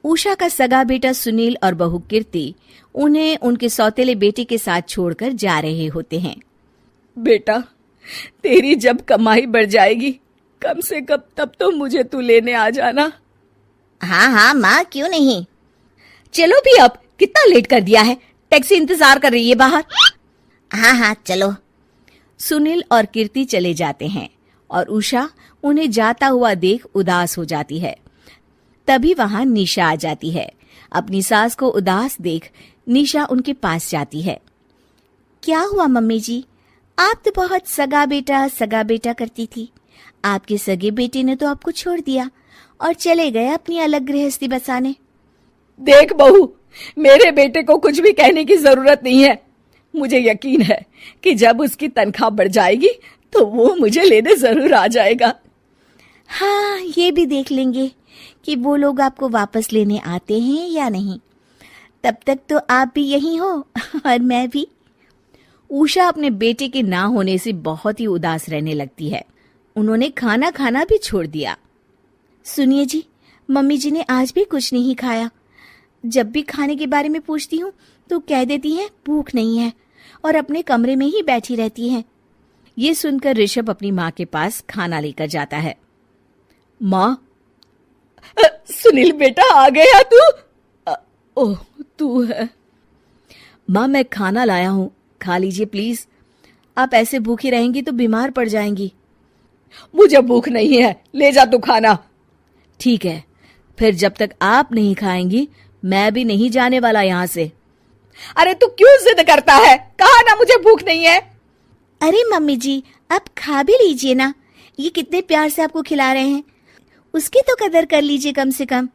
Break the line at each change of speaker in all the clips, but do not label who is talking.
उषा का सगा बेटा सुनील और बहू कीर्ति उन्हें उनके सौतेले बेटे के साथ छोड़कर जा रहे होते हैं।
बेटा, तेरी जब कमाई बढ़ जाएगी कम से कम तब तो मुझे तू लेने आ जाना।
हाँ हाँ माँ, क्यों नहीं।
चलो भी, अब कितना लेट कर दिया है, टैक्सी इंतजार कर रही है बाहर।
हाँ हाँ चलो।
सुनील और कीर्ति चले जाते हैं और उषा उन्हें जाता हुआ देख उदास हो जाती है। तभी वहां निशा आ जाती है। अपनी सास को उदास देख निशा उनके पास जाती है।
क्या हुआ मम्मी जी, आप तो बहुत सगा बेटा करती थी। आपके सगे बेटे ने तो आपको छोड़ दिया और चले गए अपनी अलग गृहस्थी बसाने।
देख बहू, मेरे बेटे को कुछ भी कहने की जरूरत नहीं है। मुझे यकीन है कि जब उसकी तनख्वाह बढ़ जाएगी तो वो मुझे लेने जरूर आ जाएगा।
हाँ, ये भी देख लेंगे कि वो लोग आपको वापस लेने आते हैं या नहीं। तब तक तो आप भी यहीं हो और मैं भी।
उषा अपने बेटे के ना होने से बहुत ही उदास रहने लगती है। उन्होंने खाना खाना भी छोड़ दिया।
सुनिए जी, मम्मी जी ने आज भी कुछ नहीं खाया। जब भी खाने के बारे में पूछती हूँ तो कह देती हैं भूख नहीं है और अपने कमरे में ही बैठी रहती हैं।
ये सुनकर ऋषभ अपनी माँ के पास खाना लेकर जाता है।
माँ, सुनील बेटा आ गया तू? ओह, तू है।
माँ, मैं खाना लाया हूँ, खा लीजिए प्लीज। आप ऐसे भूखी रहेंगी तो बीमार पड़ जाएंगी।
मुझे भूख नहीं है, ले जा तू खाना।
ठीक है, फिर जब तक आप नहीं खाएंगी मैं भी नहीं जाने वाला यहाँ से।
अरे तू क्यों जिद करता है? कहा ना मुझे भूख नहीं है।
अरे मम्मी जी, आप खा भी लीजिए ना, ये कितने प्यार से आपको खिला रहे हैं, उसकी तो कदर कर लीजिए कम से कम।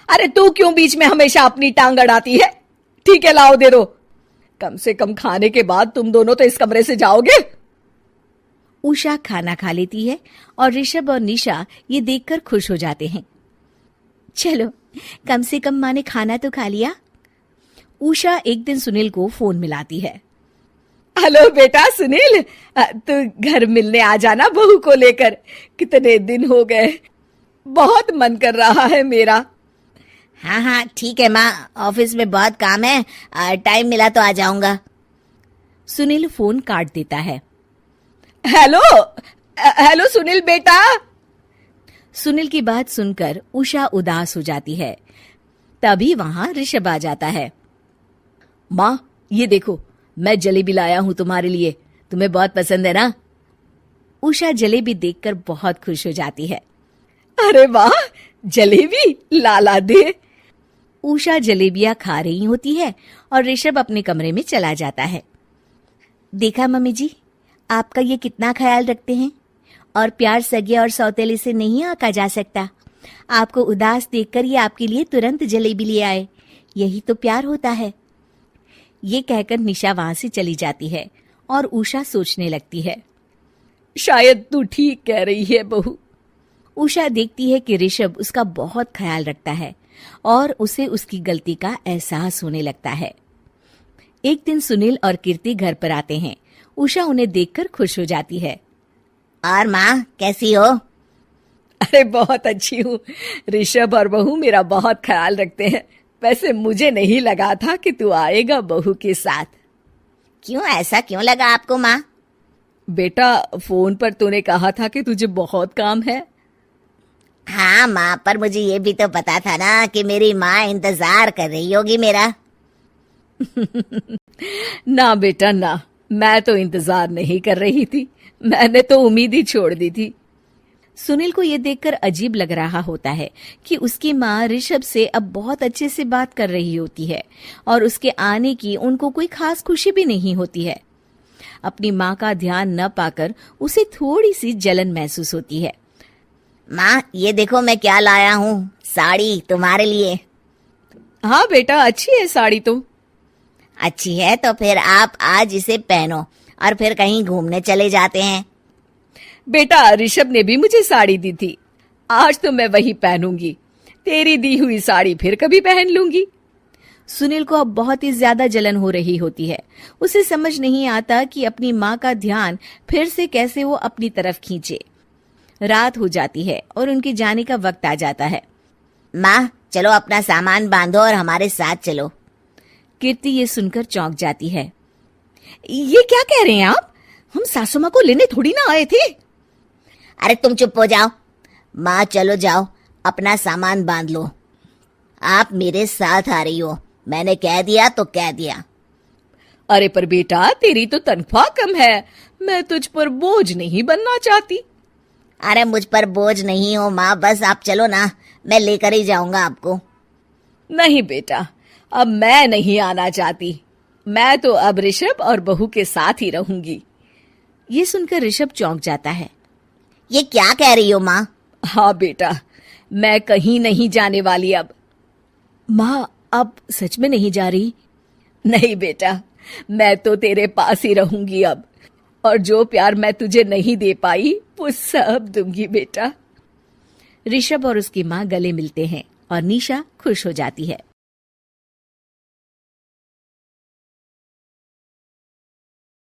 अरे तू क्यों बीच में हमेशा अपनी टांग अड़ाती है? ठीक है, लाओ दे दो। कम से कम खाने के बाद तुम दोनों तो इस कमरे से जाओगे।
उषा खाना खा लेती है और ऋषभ और निशा ये देखकर खुश हो जाते हैं।
चलो, कम से कम माँ ने खाना तो खा लिया।
उषा एक दिन सुनील को फोन मिलाती है।
हेलो बेटा सुनील, तू घर मिलने आ जाना बहू को लेकर। कितने दिन हो गए, बहुत मन कर रहा है मेरा।
हाँ हाँ ठीक है माँ, ऑफिस में बहुत काम है, टाइम मिला तो आ जाऊंगा।
सुनील फोन काट देता है।
हेलो सुनील बेटा।
सुनील की बात सुनकर उषा उदास हो जाती है। तभी वहां ऋषभ आ जाता है। माँ, ये देखो, मैं जलेबी लाया हूं तुम्हारे लिए, तुम्हें बहुत पसंद है ना? उषा जलेबी देखकर बहुत खुश हो जाती है।
अरे वाह, जलेबी ला दे।
उषा जलेबियां खा रही होती है और ऋषभ अपने कमरे में चला जाता है।
देखा मम्मी जी, आपका ये कितना ख्याल रखते हैं, और प्यार सगे और सौतेले से नहीं आका जा सकता। आपको उदास देखकर ये आपके लिए तुरंत जलेबी ले आए, यही तो प्यार होता है।
ये कहकर निशा वहां से चली जाती है और उषा सोचने लगती है,
शायद तू ठीक कह रही है बहू।
उषा देखती है कि ऋषभ उसका बहुत ख्याल रखता है और उसे उसकी गलती का एहसास होने लगता है। एक दिन सुनील और कीर्ति घर पर आते हैं। उषा उन्हें देखकर खुश हो जाती है।
और माँ, कैसी हो?
अरे बहुत अच्छी हूँ। ऋषभ और बहू मेरा बहुत ख्याल रखते हैं। वैसे मुझे नहीं लगा था कि तू आएगा बहू के साथ।
क्यों, ऐसा क्यों लगा आपको माँ?
बेटा, फोन पर तूने कहा था कि तुझे बहुत काम है।
हाँ माँ, पर मुझे ये भी तो पता था ना कि मेरी माँ इंतजार कर रही होगी मेरा।
ना बेटा ना, मैं तो इंतजार नहीं कर रही थी, मैंने तो उम्मीद ही छोड़ दी थी।
सुनील को यह देखकर अजीब लग रहा होता है कि उसकी माँ ऋषभ से अब बहुत अच्छे से बात कर रही होती है और उसके आने की उनको कोई खास खुशी भी नहीं होती है। अपनी माँ का ध्यान न पाकर उसे थोड़ी सी जलन महसूस होती है।
माँ, ये देखो मैं क्या लाया हूँ, साड़ी तुम्हारे लिए।
हाँ बेटा, अच्छी है साड़ी तो।
अच्छी है तो फिर आप आज इसे पहनो और फिर कहीं घूमने चले जाते हैं।
बेटा, ऋषभ ने भी मुझे साड़ी दी थी, आज तो मैं वही पहनूंगी। तेरी दी हुई साड़ी फिर कभी पहन लूंगी।
सुनील को अब बहुत ही ज्यादा जलन हो रही होती है। उसे समझ नहीं आता कि अपनी माँ का ध्यान फिर से कैसे वो अपनी तरफ खींचे। रात हो जाती है और उनके जाने का वक्त आ जाता है।
माँ, चलो अपना सामान बांधो और हमारे साथ चलो।
कीर्ति ये सुनकर चौंक जाती है।
ये क्या कह रहे हैं आप? हम सासू माँ को लेने थोड़ी ना आए थे।
अरे तुम चुप हो जाओ। माँ चलो जाओ, अपना सामान बांध लो। आप मेरे साथ आ रही हो, मैंने कह दिया तो कह दिया।
अरे पर बेटा, तेरी तो तनख्वाह कम है, मैं तुझ पर बोझ नहीं बनना चाहती।
अरे मुझ पर बोझ नहीं हो माँ, बस आप चलो ना, मैं लेकर ही जाऊंगा आपको।
नहीं बेटा, अब मैं नहीं आना चाहती। मैं तो अब ऋषभ और बहू के साथ ही रहूंगी।
ये सुनकर ऋषभ चौंक जाता है।
ये क्या कह रही हो माँ?
हाँ बेटा, मैं कहीं नहीं जाने वाली अब।
माँ, अब सच में नहीं जा रही?
नहीं बेटा, मैं तो तेरे पास ही रहूंगी अब, और जो प्यार मैं तुझे नहीं दे पाई वो सब दूंगी बेटा।
ऋषभ और उसकी माँ गले मिलते हैं और निशा खुश हो जाती है।